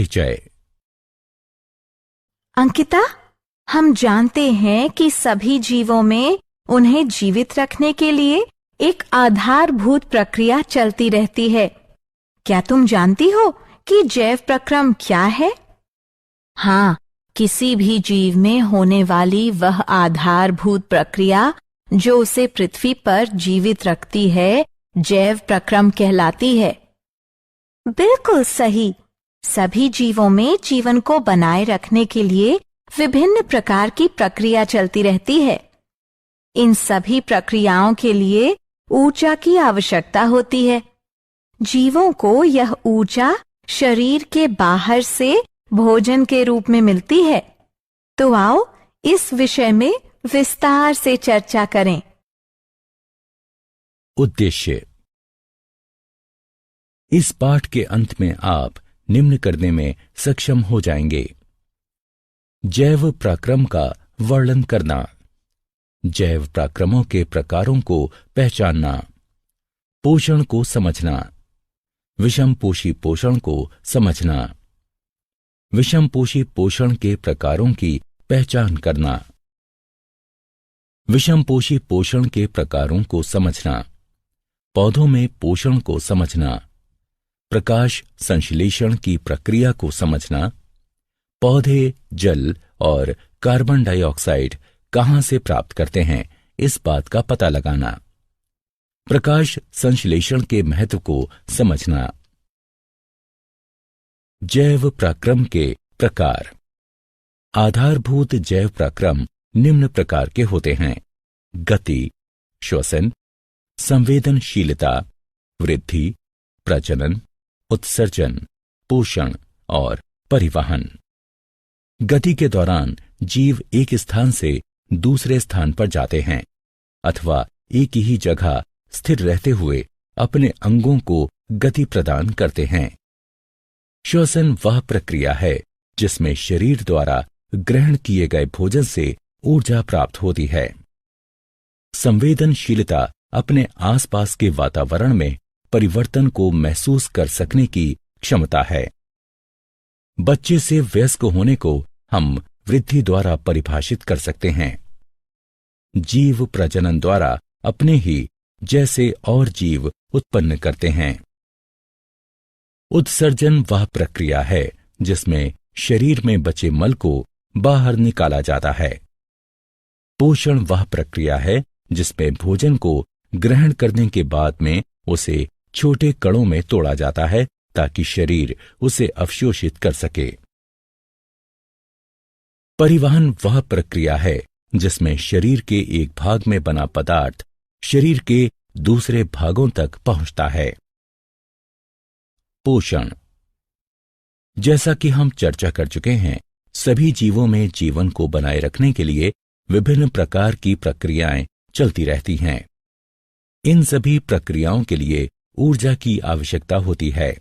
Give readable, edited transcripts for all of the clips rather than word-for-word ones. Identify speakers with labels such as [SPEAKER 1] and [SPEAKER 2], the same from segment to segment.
[SPEAKER 1] परिचय।
[SPEAKER 2] अंकिता, हम जानते हैं कि सभी जीवों में उन्हें जीवित रखने के लिए एक आधारभूत प्रक्रिया चलती रहती है। क्या तुम जानती हो कि जैव प्रक्रम क्या है? हाँ, किसी भी जीव में होने वाली वह आधारभूत प्रक्रिया जो उसे पृथ्वी पर जीवित रखती है, जैव प्रक्रम कहलाती है। बिल्कुल सही। सभी जीवों में जीवन को बनाए रखने के लिए विभिन्न प्रकार की प्रक्रिया चलती रहती है। इन सभी प्रक्रियाओं के लिए ऊर्जा की आवश्यकता होती है। जीवों को यह ऊर्जा शरीर के बाहर से भोजन के रूप में मिलती है। तो आओ इस विषय में विस्तार से चर्चा करें।
[SPEAKER 1] उद्देश्य। इस पाठ के अंत में आप निम्न करने में सक्षम हो जाएंगे: जैव प्रक्रम का वर्णन करना, जैव प्रक्रमों के प्रकारों को पहचानना, पोषण को समझना, विषमपोषी पोषण को समझना, विषमपोषी पोषण के प्रकारों की पहचान करना, विषमपोषी पोषण के प्रकारों को समझना, पौधों में पोषण को समझना, प्रकाश संश्लेषण की प्रक्रिया को समझना, पौधे जल और कार्बन डाइऑक्साइड कहां से प्राप्त करते हैं इस बात का पता लगाना, प्रकाश संश्लेषण के महत्व को समझना। जैव प्रक्रम के प्रकार। आधारभूत जैव प्रक्रम निम्न प्रकार के होते हैं: गति, श्वसन, संवेदनशीलता, वृद्धि, प्रजनन, उत्सर्जन, पोषण और परिवहन। गति के दौरान जीव एक स्थान से दूसरे स्थान पर जाते हैं अथवा एक ही जगह स्थिर रहते हुए अपने अंगों को गति प्रदान करते हैं। श्वसन वह प्रक्रिया है जिसमें शरीर द्वारा ग्रहण किए गए भोजन से ऊर्जा प्राप्त होती है। संवेदनशीलता अपने आसपास के वातावरण में परिवर्तन को महसूस कर सकने की क्षमता है। बच्चे से वयस्क होने को हम वृद्धि द्वारा परिभाषित कर सकते हैं। जीव प्रजनन द्वारा अपने ही जैसे और जीव उत्पन्न करते हैं। उत्सर्जन वह प्रक्रिया है जिसमें शरीर में बचे मल को बाहर निकाला जाता है। पोषण वह प्रक्रिया है जिसमें भोजन को ग्रहण करने के बाद में उसे छोटे कणों में तोड़ा जाता है ताकि शरीर उसे अवशोषित कर सके। परिवहन वह प्रक्रिया है जिसमें शरीर के एक भाग में बना पदार्थ शरीर के दूसरे भागों तक पहुंचता है। पोषण। जैसा कि हम चर्चा कर चुके हैं, सभी जीवों में जीवन को बनाए रखने के लिए विभिन्न प्रकार की प्रक्रियाएं चलती रहती हैं। इन सभी प्रक्रियाओं के लिए ऊर्जा की आवश्यकता होती है।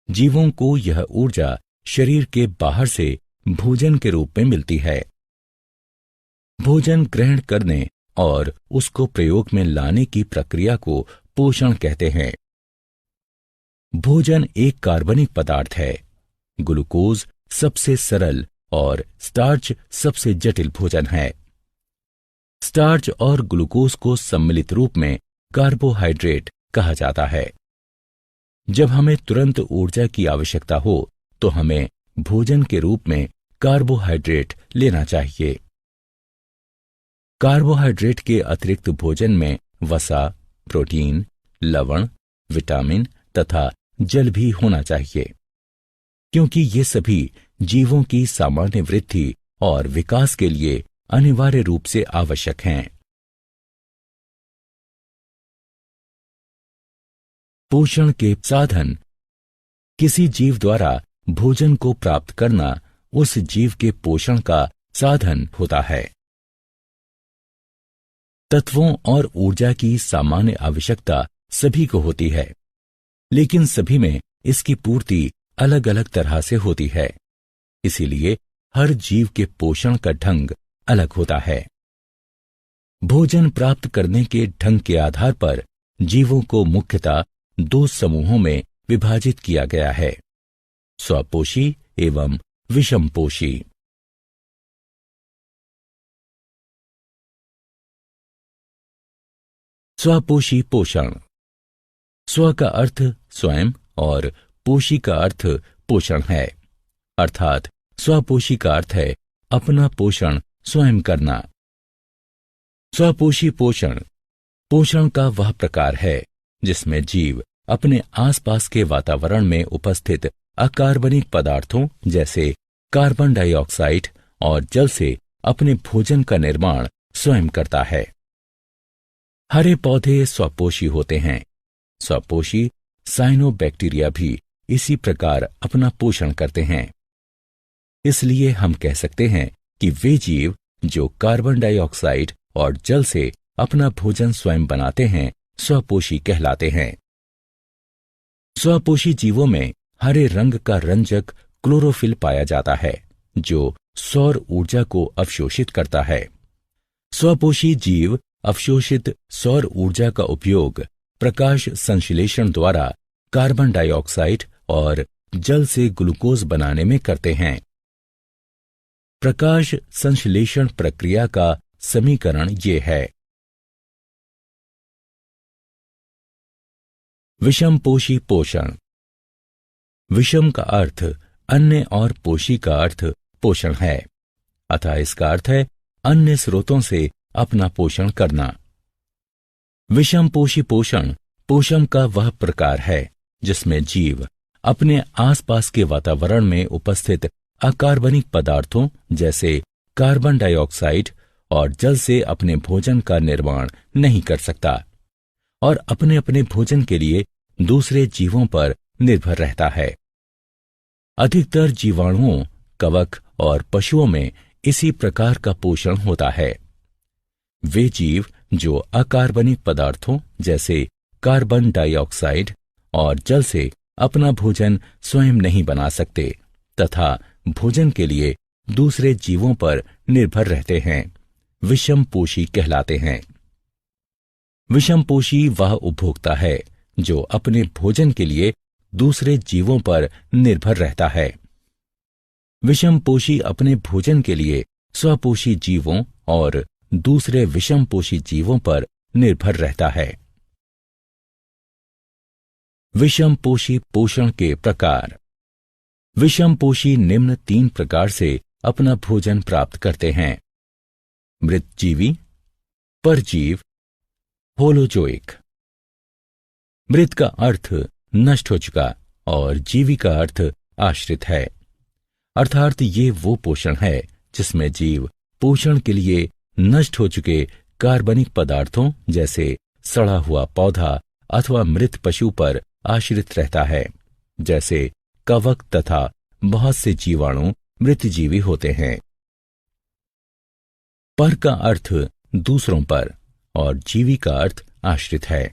[SPEAKER 1] जीवों को यह ऊर्जा शरीर के बाहर से भोजन के रूप में मिलती है। भोजन ग्रहण करने और उसको प्रयोग में लाने की प्रक्रिया को पोषण कहते हैं। भोजन एक कार्बनिक पदार्थ है। ग्लूकोज सबसे सरल और स्टार्च सबसे जटिल भोजन है। स्टार्च और ग्लूकोज को सम्मिलित रूप में कार्बोहाइड्रेट कहा जाता है। जब हमें तुरंत ऊर्जा की आवश्यकता हो तो हमें भोजन के रूप में कार्बोहाइड्रेट लेना चाहिए। कार्बोहाइड्रेट के अतिरिक्त भोजन में वसा, प्रोटीन, लवण, विटामिन तथा जल भी होना चाहिए, क्योंकि ये सभी जीवों की सामान्य वृद्धि और विकास के लिए अनिवार्य रूप से आवश्यक हैं। पोषण के साधन। किसी जीव द्वारा भोजन को प्राप्त करना उस जीव के पोषण का साधन होता है। तत्वों और ऊर्जा की सामान्य आवश्यकता सभी को होती है, लेकिन सभी में इसकी पूर्ति अलग अलग तरह से होती है। इसीलिए हर जीव के पोषण का ढंग अलग होता है। भोजन प्राप्त करने के ढंग के आधार पर जीवों को मुख्यतः दो समूहों में विभाजित किया गया है: स्वपोषी एवं विषमपोषी। स्वपोषी पोषण। स्व का अर्थ स्वयं और पोषी का अर्थ पोषण है, अर्थात स्वपोषी का अर्थ है अपना पोषण स्वयं करना। स्वपोषी पोषण पोषण का वह प्रकार है जिसमें जीव अपने आसपास के वातावरण में उपस्थित अकार्बनिक पदार्थों जैसे कार्बन डाइऑक्साइड और जल से अपने भोजन का निर्माण स्वयं करता है। हरे पौधे स्वपोषी होते हैं। स्वपोषी साइनोबैक्टीरिया भी इसी प्रकार अपना पोषण करते हैं। इसलिए हम कह सकते हैं कि वे जीव जो कार्बन डाइऑक्साइड और जल से अपना भोजन स्वयं बनाते हैं स्वपोषी कहलाते हैं। स्वपोषी जीवों में हरे रंग का रंजक क्लोरोफिल पाया जाता है जो सौर ऊर्जा को अवशोषित करता है। स्वपोषी जीव अवशोषित सौर ऊर्जा का उपयोग प्रकाश संश्लेषण द्वारा कार्बन डाइऑक्साइड और जल से ग्लूकोज बनाने में करते हैं। प्रकाश संश्लेषण प्रक्रिया का समीकरण ये है। विषमपोषी पोषण। विषम का अर्थ अन्य और पोषी का अर्थ पोषण है, अतः इसका अर्थ है अन्य स्रोतों से अपना पोषण करना। विषमपोषी पोषण पोषण का वह प्रकार है जिसमें जीव अपने आसपास के वातावरण में उपस्थित अकार्बनिक पदार्थों जैसे कार्बन डाइऑक्साइड और जल से अपने भोजन का निर्माण नहीं कर सकता और अपने अपने भोजन के लिए दूसरे जीवों पर निर्भर रहता है। अधिकतर जीवाणुओं, कवक और पशुओं में इसी प्रकार का पोषण होता है। वे जीव जो अकार्बनिक पदार्थों जैसे कार्बन डाइऑक्साइड और जल से अपना भोजन स्वयं नहीं बना सकते तथा भोजन के लिए दूसरे जीवों पर निर्भर रहते हैं, विषमपोषी कहलाते हैं। विषमपोषी वह उपभोक्ता है जो अपने भोजन के लिए दूसरे जीवों पर निर्भर रहता है। विषमपोषी अपने भोजन के लिए स्वपोषी जीवों और दूसरे विषमपोषी जीवों पर निर्भर रहता है। विषमपोषी पोषण के प्रकार। विषमपोषी निम्न 3 प्रकार से अपना भोजन प्राप्त करते हैं: मृतजीवी, परजीव, होलोजोइक। मृत का अर्थ नष्ट हो चुका और जीवी का अर्थ आश्रित है, अर्थात ये वो पोषण है जिसमें जीव पोषण के लिए नष्ट हो चुके कार्बनिक पदार्थों जैसे सड़ा हुआ पौधा अथवा मृत पशु पर आश्रित रहता है। जैसे कवक तथा बहुत से जीवाणु मृतजीवी होते हैं। पर का अर्थ दूसरों पर और जीवी का अर्थ आश्रित है।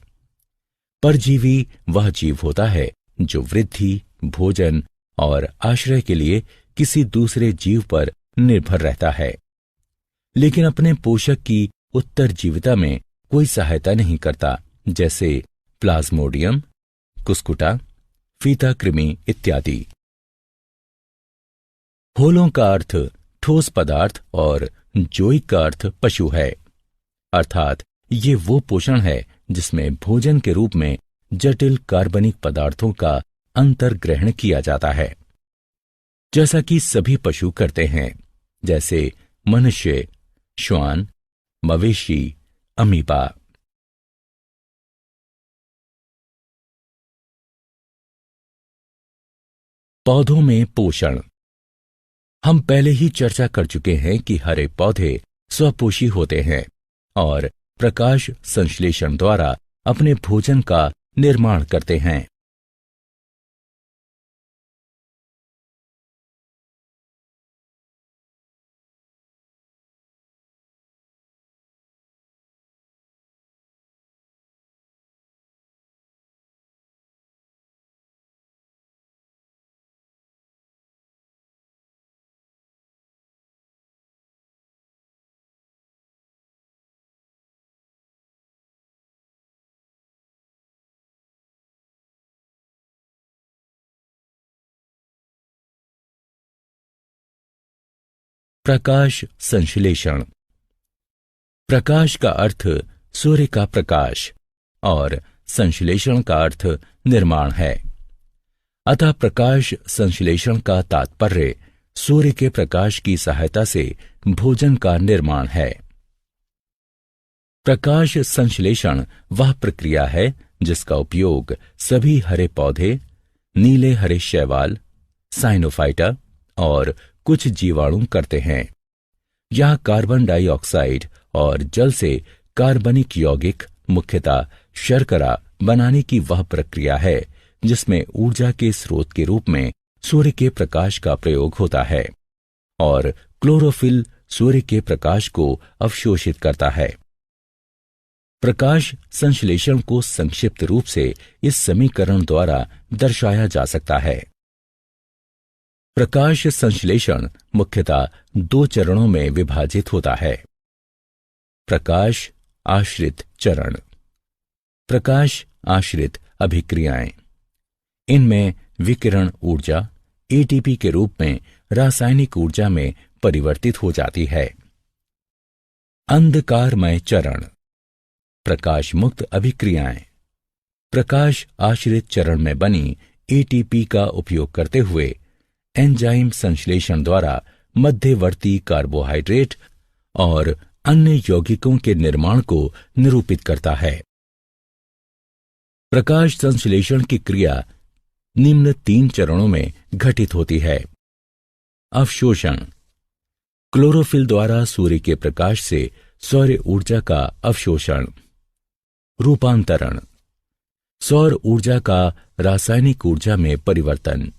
[SPEAKER 1] परजीवी वह जीव होता है जो वृद्धि, भोजन और आश्रय के लिए किसी दूसरे जीव पर निर्भर रहता है, लेकिन अपने पोषक की उत्तरजीविता में कोई सहायता नहीं करता, जैसे प्लाज्मोडियम, कुस्कुटा, फीता कृमि इत्यादि। होलों का अर्थ ठोस पदार्थ और जोइक का अर्थ पशु है, अर्थात ये वो पोषण है जिसमें भोजन के रूप में जटिल कार्बनिक पदार्थों का अंतर्ग्रहण किया जाता है, जैसा कि सभी पशु करते हैं, जैसे मनुष्य, श्वान, मवेशी, अमीबा। पौधों में पोषण। हम पहले ही चर्चा कर चुके हैं कि हरे पौधे स्वपोषी होते हैं और प्रकाश संश्लेषण द्वारा अपने भोजन का निर्माण करते हैं। प्रकाश संश्लेषण। प्रकाश का अर्थ सूर्य का प्रकाश और संश्लेषण का अर्थ निर्माण है। अतः प्रकाश संश्लेषण का तात्पर्य सूर्य के प्रकाश की सहायता से भोजन का निर्माण है। प्रकाश संश्लेषण वह प्रक्रिया है जिसका उपयोग सभी हरे पौधे, नीले हरे शैवाल, साइनोफाइटा और कुछ जीवाणु करते हैं। यह कार्बन डाइऑक्साइड और जल से कार्बनिक यौगिक, मुख्यतः शर्करा बनाने की वह प्रक्रिया है जिसमें ऊर्जा के स्रोत के रूप में सूर्य के प्रकाश का प्रयोग होता है और क्लोरोफिल सूर्य के प्रकाश को अवशोषित करता है। प्रकाश संश्लेषण को संक्षिप्त रूप से इस समीकरण द्वारा दर्शाया जा सकता है। प्रकाश संश्लेषण मुख्यतः 2 चरणों में विभाजित होता है। प्रकाश आश्रित चरण, प्रकाश आश्रित अभिक्रियाएं। इनमें विकिरण ऊर्जा एटीपी के रूप में रासायनिक ऊर्जा में परिवर्तित हो जाती है। अंधकारमय चरण, प्रकाश मुक्त अभिक्रियाएं। प्रकाश आश्रित चरण में बनी एटीपी का उपयोग करते हुए एंजाइम संश्लेषण द्वारा मध्यवर्ती कार्बोहाइड्रेट और अन्य यौगिकों के निर्माण को निरूपित करता है। प्रकाश संश्लेषण की क्रिया निम्न 3 चरणों में घटित होती है। अवशोषण, क्लोरोफिल द्वारा सूर्य के प्रकाश से सौर ऊर्जा का अवशोषण। रूपांतरण, सौर ऊर्जा का रासायनिक ऊर्जा में परिवर्तन।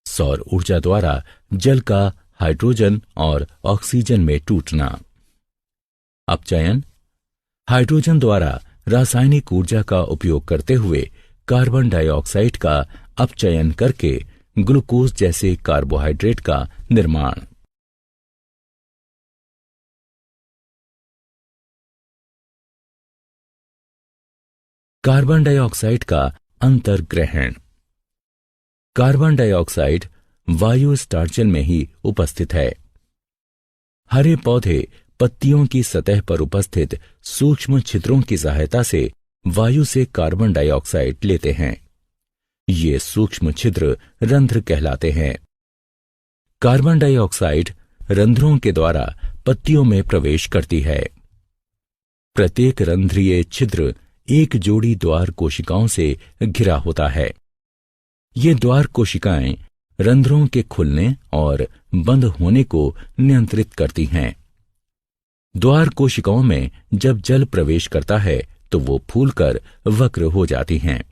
[SPEAKER 1] सौर ऊर्जा द्वारा जल का हाइड्रोजन और ऑक्सीजन में टूटना। अपचयन, हाइड्रोजन द्वारा रासायनिक ऊर्जा का उपयोग करते हुए कार्बन डाइऑक्साइड का अपचयन करके ग्लूकोज जैसे कार्बोहाइड्रेट का निर्माण। कार्बन डाइऑक्साइड का अंतर्ग्रहण। कार्बन डाइऑक्साइड वायु स्टार्चन में ही उपस्थित है। हरे पौधे पत्तियों की सतह पर उपस्थित सूक्ष्म छिद्रों की सहायता से वायु से कार्बन डाइऑक्साइड लेते हैं। ये सूक्ष्म छिद्र रंध्र कहलाते हैं। कार्बन डाइऑक्साइड रंध्रों के द्वारा पत्तियों में प्रवेश करती है। प्रत्येक रंध्रीय छिद्र एक जोड़ी द्वार कोशिकाओं से घिरा होता है। ये द्वार कोशिकाएं रंध्रों के खुलने और बंद होने को नियंत्रित करती हैं। द्वार कोशिकाओं में जब जल प्रवेश करता है तो वो फूलकर वक्र हो जाती हैं,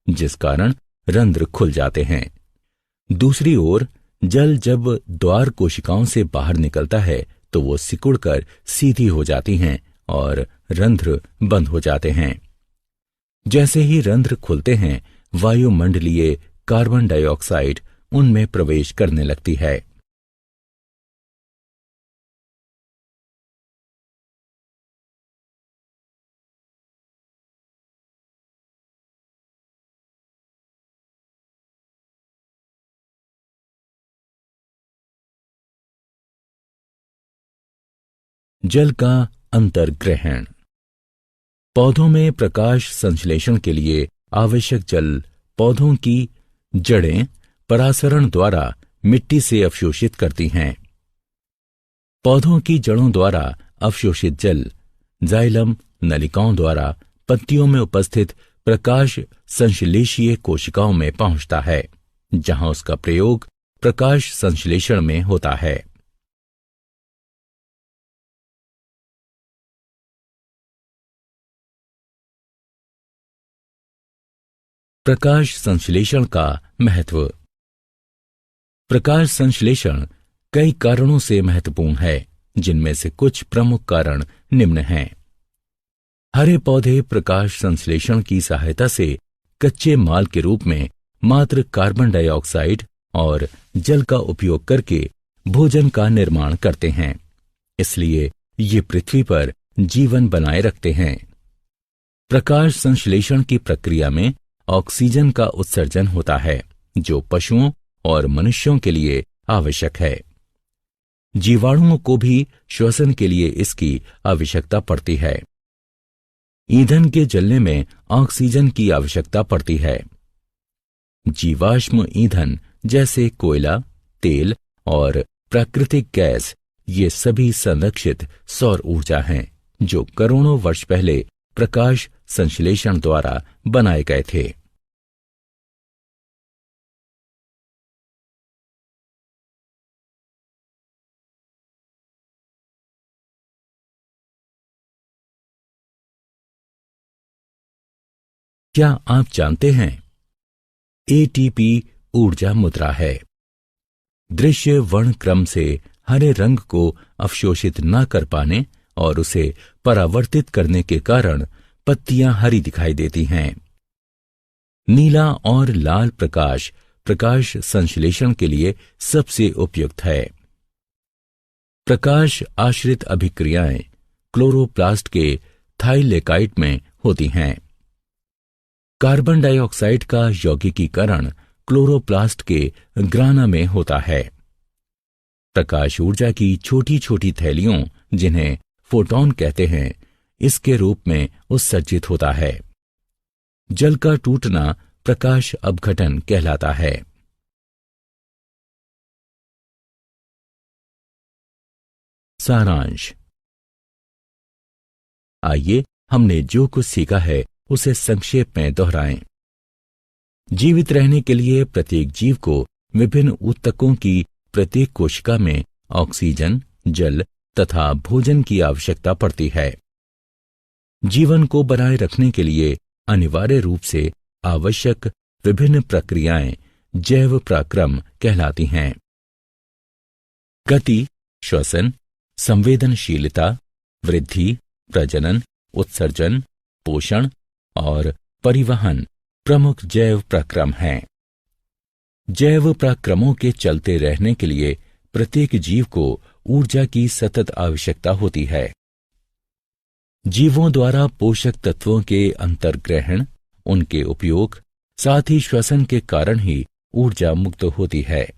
[SPEAKER 1] जिस कारण रंध्र खुल जाते हैं। दूसरी ओर जल जब द्वार कोशिकाओं से बाहर निकलता है तो वो सिकुड़कर सीधी हो जाती हैं और रंध्र बंद हो जाते हैं। जैसे ही रंध्र खुलते हैं, वायुमंडलीय कार्बन डाइऑक्साइड उनमें प्रवेश करने लगती है। जल का अंतर्ग्रहण। पौधों में प्रकाश संश्लेषण के लिए आवश्यक जल पौधों की जड़ें परासरण द्वारा मिट्टी से अवशोषित करती हैं। पौधों की जड़ों द्वारा अवशोषित जल जाइलम नलिकाओं द्वारा पत्तियों में उपस्थित प्रकाश संश्लेषीय कोशिकाओं में पहुंचता है, जहां उसका प्रयोग प्रकाश संश्लेषण में होता है। प्रकाश संश्लेषण का महत्व। प्रकाश संश्लेषण कई कारणों से महत्वपूर्ण है, जिनमें से कुछ प्रमुख कारण निम्न हैं। हरे पौधे प्रकाश संश्लेषण की सहायता से कच्चे माल के रूप में मात्र कार्बन डाइऑक्साइड और जल का उपयोग करके भोजन का निर्माण करते हैं, इसलिए ये पृथ्वी पर जीवन बनाए रखते हैं। प्रकाश संश्लेषण की प्रक्रिया में ऑक्सीजन का उत्सर्जन होता है, जो पशुओं और मनुष्यों के लिए आवश्यक है। जीवाणुओं को भी श्वसन के लिए इसकी आवश्यकता पड़ती है। ईंधन के जलने में ऑक्सीजन की आवश्यकता पड़ती है। जीवाश्म ईंधन जैसे कोयला, तेल और प्राकृतिक गैस, ये सभी संरक्षित सौर ऊर्जा हैं जो करोड़ों वर्ष पहले प्रकाश संश्लेषण द्वारा बनाए गए थे। क्या आप जानते हैं एटीपी ऊर्जा मुद्रा है। दृश्य वर्ण क्रम से हरे रंग को अवशोषित न कर पाने और उसे परावर्तित करने के कारण पत्तियां हरी दिखाई देती हैं। नीला और लाल प्रकाश प्रकाश संश्लेषण के लिए सबसे उपयुक्त है। प्रकाश आश्रित अभिक्रियाएं क्लोरोप्लास्ट के थाइलेकाइट में होती हैं। कार्बन डाइऑक्साइड का यौगिकीकरण क्लोरोप्लास्ट के ग्राना में होता है। प्रकाश ऊर्जा की छोटी छोटी थैलियों, जिन्हें फोटॉन कहते हैं, इसके रूप में उत्सर्जित होता है। जल का टूटना प्रकाश अपघटन कहलाता है। सारांश। आइए हमने जो कुछ सीखा है उसे संक्षेप में दोहराएं। जीवित रहने के लिए प्रत्येक जीव को विभिन्न ऊतकों की प्रत्येक कोशिका में ऑक्सीजन, जल तथा भोजन की आवश्यकता पड़ती है। जीवन को बनाए रखने के लिए अनिवार्य रूप से आवश्यक विभिन्न प्रक्रियाएं जैव पराक्रम कहलाती हैं। गति, श्वसन, संवेदनशीलता, वृद्धि, प्रजनन, उत्सर्जन, पोषण और परिवहन प्रमुख जैव पराक्रम हैं। जैव पराक्रमों के चलते रहने के लिए प्रत्येक जीव को ऊर्जा की सतत आवश्यकता होती है। जीवों द्वारा पोषक तत्वों के अंतर्ग्रहण, उनके उपयोग, साथ ही श्वसन के कारण ही ऊर्जा मुक्त होती है।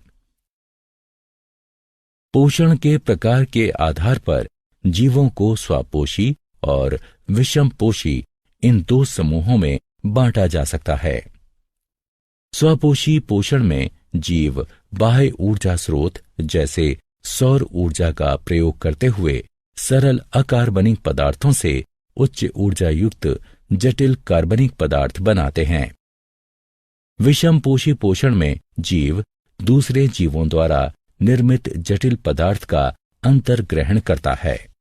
[SPEAKER 1] पोषण के प्रकार के आधार पर जीवों को स्वापोषी और विषमपोषी इन दो समूहों में बांटा जा सकता है। स्वपोषी पोषण में जीव बाह्य ऊर्जा स्रोत जैसे सौर ऊर्जा का प्रयोग करते हुए सरल अकार्बनिक पदार्थों से उच्च ऊर्जा युक्त जटिल कार्बनिक पदार्थ बनाते हैं। विषमपोषी पोषण में जीव दूसरे जीवों द्वारा निर्मित जटिल पदार्थ का अंतर्ग्रहण करता है।